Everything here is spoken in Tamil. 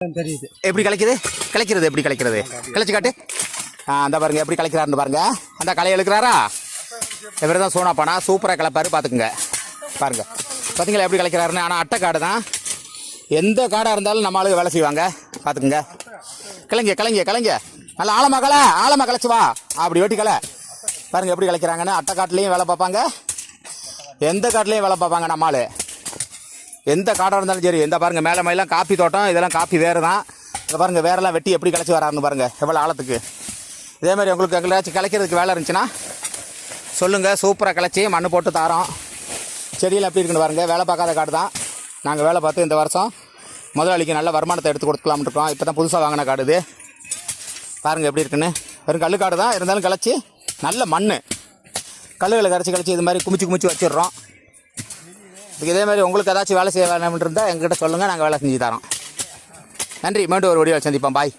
தெரியுது. எப்படி கலைக்கிறது எப்படி கலைக்கிறது கலைச்சு காட்டு. அந்த பாருங்க எப்படி கலைக்கிறாருன்னு பாருங்க. அந்த கலையை எழுக்கிறாரா இவர் தான் சோனாப்பானா. சூப்பராக கலைப்பாரு பார்த்துக்குங்க. பாருங்க பார்த்தீங்களா எப்படி கலைக்கிறாருன்னு. ஆனால் அட்டை காடு தான். எந்த காடாக இருந்தாலும் நம்ம ஆளுங்க வேலை செய்வாங்க. பார்த்துக்குங்க. கிளைங்க நல்லா ஆழமாக கலைச்சு வா. அப்படி வெட்டி கலை. பாருங்க எப்படி கலைக்கிறாங்கன்னு. அட்டை காட்டுலேயும் வேலை பார்ப்பாங்க, எந்த காட்டுலேயும் வேலை பார்ப்பாங்க நம்ம ஆளு. எந்த காடாக இருந்தாலும் சரி. எந்த பாருங்கள் மேலே மயிலாம் காப்பி தோட்டம், இதெல்லாம் காப்பி வேறு தான். இங்கே பாருங்கள் வேறெல்லாம் வெட்டி எப்படி கலைச்சி வராருன்னு பாருங்கள் எவ்வளோ ஆழத்துக்கு. இதேமாதிரி உங்களுக்கு எங்கேயாச்சும் கலைக்கிறதுக்கு வேலை இருந்துச்சுன்னா சொல்லுங்கள். சூப்பராக கலைச்சி மண் போட்டு தாரோம். செடியில் எப்படி இருக்குன்னு பாருங்கள். வேலை பார்க்காத காடு தான். நாங்கள் வேலை பார்த்து இந்த வருஷம் முதலாளிக்கு நல்ல வருமானத்தை எடுத்து கொடுக்கலாம்னு இருக்கோம். இப்போ தான் புதுசாக வாங்கின காடு இது. பாருங்கள் எப்படி இருக்குன்னு. வெறும் கல் காடு தான் இருந்தாலும் கலைச்சி நல்ல மண் கல்லுகளை கரைச்சி இது மாதிரி குமிச்சு வச்சிடுறோம். இதே மாதிரி உங்களுக்கு ஏதாச்சும் வேலை செய்ய வேணும்னு இருந்தால் எங்ககிட்ட சொல்லுங்கள், நாங்கள் வேலை செஞ்சு தரோம். நன்றி. மீண்டும் ஒரு வீடியோவில் சந்திப்போம். பாய்.